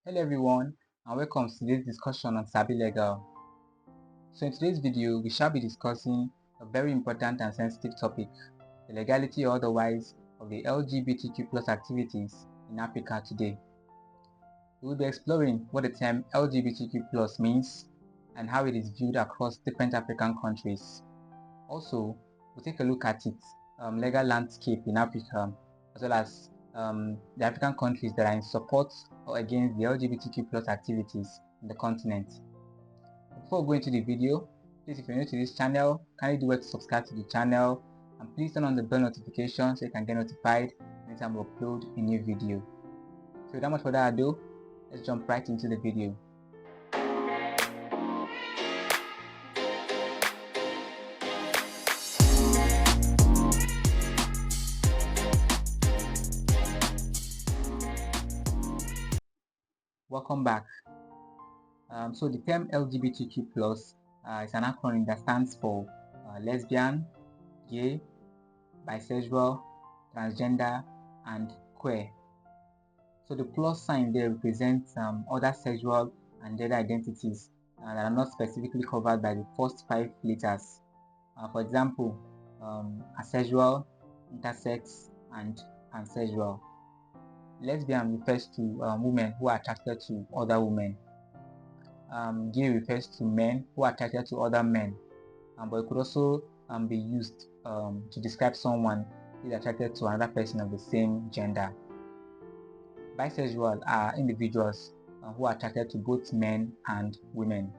Hello everyone, and welcome to today's discussion on Sabi Legal. So in today's video, we shall be discussing a very important and sensitive topic, the legality or otherwise of the LGBTQ plus activities in Africa today. We will be exploring what the term LGBTQ plus means and how it is viewed across different African countries. Also, we'll take a look at its legal landscape in Africa, as well as the African countries that are in support or against the LGBTQ plus activities in the continent. Before we go into the video, please, if you're new to this channel, kindly do well to subscribe to the channel, and please turn on the bell notification so you can get notified anytime we upload a new video. So without much further ado, let's jump right into the video. Welcome back. So the term LGBTQ plus is an acronym that stands for lesbian, gay, bisexual, transgender, and queer. So the plus sign there represents other sexual and gender identities that are not specifically covered by the first 5 letters. For example, asexual, intersex, and pansexual. Lesbian refers to women who are attracted to other women. Gay refers to men who are attracted to other men, but it could also be used to describe someone who is attracted to another person of the same gender. Bisexual are individuals who are attracted to both men and women.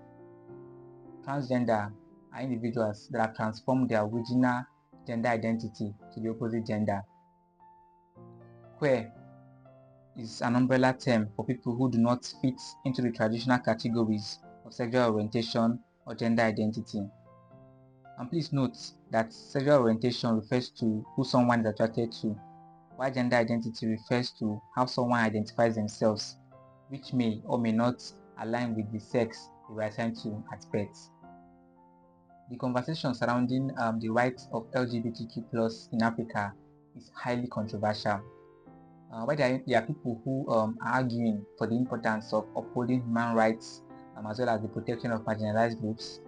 Transgender are individuals that have transformed their original gender identity to the opposite gender. Queer is an umbrella term for people who do not fit into the traditional categories of sexual orientation or gender identity. And please note that sexual orientation refers to who someone is attracted to, while gender identity refers to how someone identifies themselves, which may or may not align with the sex they were assigned to at birth. The conversation surrounding the rights of LGBTQ+ in Africa is highly controversial. While there are people who are arguing for the importance of upholding human rights as well as the protection of marginalized groups,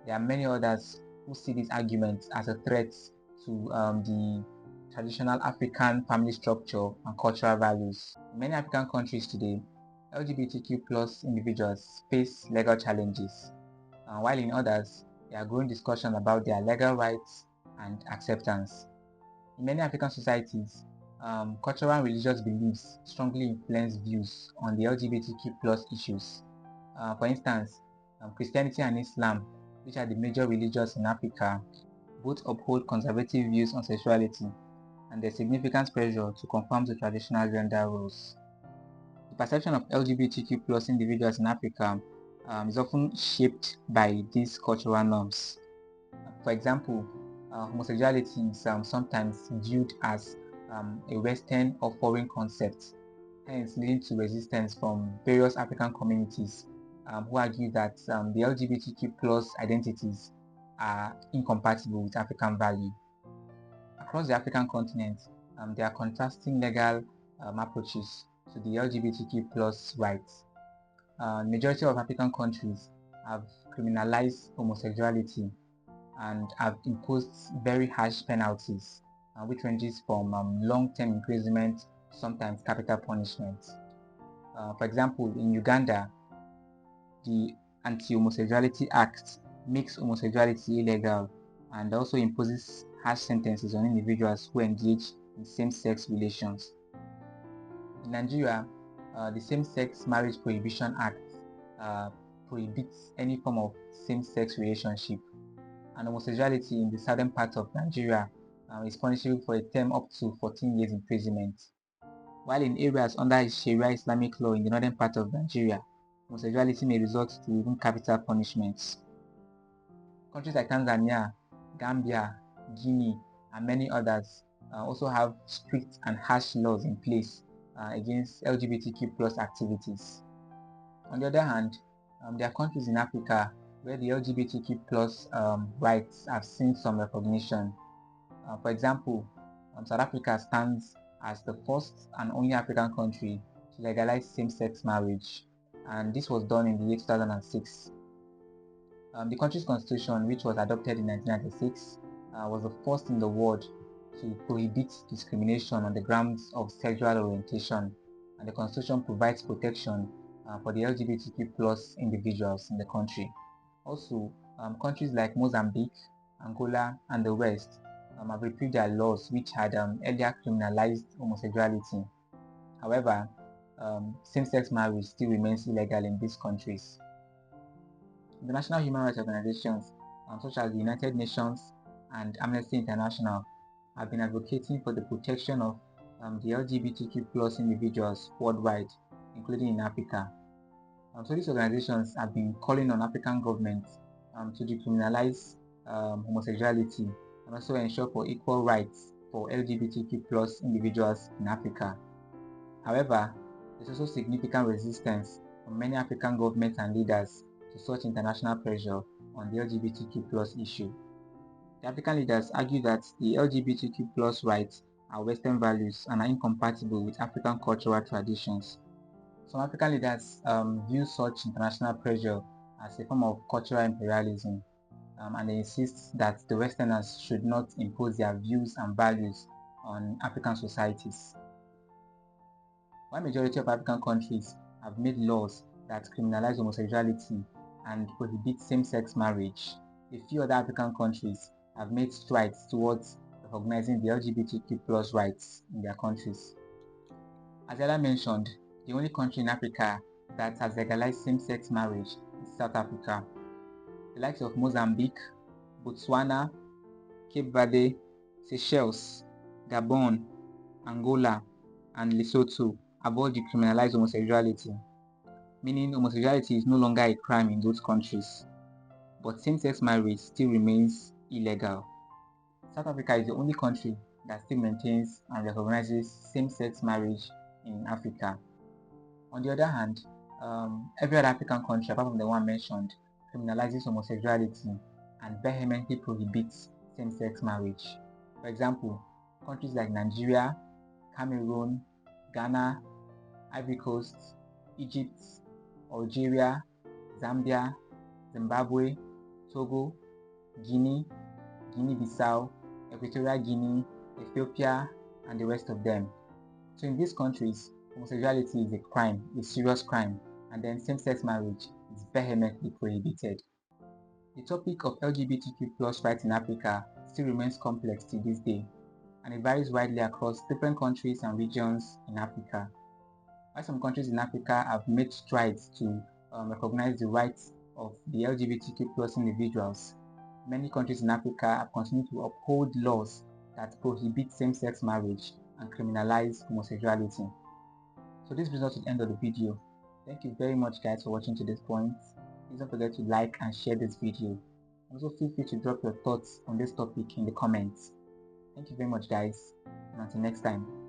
there are many others who see these arguments as a threat to the traditional African family structure and cultural values. In many African countries today, LGBTQ+ individuals face legal challenges, while in others, there are growing discussions about their legal rights and acceptance. In many African societies, cultural and religious beliefs strongly influence views on the LGBTQ+ issues. For instance, Christianity and Islam, which are the major religions in Africa, both uphold conservative views on sexuality, and there's significant pressure to conform to traditional gender roles. The perception of LGBTQ+ individuals in Africa is often shaped by these cultural norms. For example, homosexuality is sometimes viewed as a Western or foreign concept, hence leading to resistance from various African communities who argue that the LGBTQ+ identities are incompatible with African value. Across the African continent, there are contrasting legal approaches to the LGBTQ+ rights. Majority of African countries have criminalized homosexuality and have imposed very harsh penalties, which ranges from long-term imprisonment to sometimes capital punishment. For example, in Uganda, the Anti-Homosexuality Act makes homosexuality illegal and also imposes harsh sentences on individuals who engage in same-sex relations. In Nigeria, the Same-Sex Marriage Prohibition Act prohibits any form of same-sex relationship, and homosexuality in the southern part of Nigeria is punishable for a term up to 14 years imprisonment. While in areas under Sharia Islamic law in the northern part of Nigeria, homosexuality may result to even capital punishments. Countries like Tanzania, Gambia, Guinea, and many others also have strict and harsh laws in place against LGBTQ+ activities. On the other hand, there are countries in Africa where the LGBTQ+ rights have seen some recognition. For example, South Africa stands as the first and only African country to legalize same-sex marriage, and this was done in the year 2006. The country's constitution, which was adopted in 1996, was the first in the world to prohibit discrimination on the grounds of sexual orientation, and the constitution provides protection for the LGBTQ plus individuals in the country. Also, countries like Mozambique, Angola, and the West have repealed their laws which had earlier criminalized homosexuality. However, same-sex marriage still remains illegal in these countries. International human rights organizations such as the United Nations and Amnesty International have been advocating for the protection of the LGBTQ plus individuals worldwide, including in Africa. So these organizations have been calling on African governments to decriminalize homosexuality and also ensure for equal rights for LGBTQ plus individuals in Africa. However, there's also significant resistance from many African governments and leaders to such international pressure on the LGBTQ plus issue. The African leaders argue that the LGBTQ plus rights are Western values and are incompatible with African cultural traditions. Some African leaders view such international pressure as a form of cultural imperialism, and they insist that the Westerners should not impose their views and values on African societies. While majority of African countries have made laws that criminalize homosexuality and prohibit same-sex marriage, a few other African countries have made strides towards recognizing the LGBTQ plus rights in their countries. As Ella mentioned, the only country in Africa that has legalized same-sex marriage is South Africa. The likes of Mozambique, Botswana, Cape Verde, Seychelles, Gabon, Angola, and Lesotho have all decriminalized homosexuality, meaning homosexuality is no longer a crime in those countries, but same-sex marriage still remains illegal. South Africa is the only country that still maintains and recognizes same-sex marriage in Africa. On the other hand, every other African country, apart from the one mentioned, criminalizes homosexuality and vehemently prohibits same-sex marriage. For example, countries like Nigeria, Cameroon, Ghana, Ivory Coast, Egypt, Algeria, Zambia, Zimbabwe, Togo, Guinea, Guinea-Bissau, Equatorial Guinea, Ethiopia, and the rest of them. So in these countries, homosexuality is a crime, a serious crime, and then same-sex marriage is vehemently prohibited. The topic of LGBTQ plus rights in Africa still remains complex to this day, and it varies widely across different countries and regions in Africa. While some countries in Africa have made strides to recognize the rights of the LGBTQ plus individuals, many countries in Africa have continued to uphold laws that prohibit same-sex marriage and criminalize homosexuality. So this brings us to the end of the video. Thank you very much guys for watching to this point. Please don't forget to like and share this video. Also feel free to drop your thoughts on this topic in the comments. Thank you very much guys, and until next time.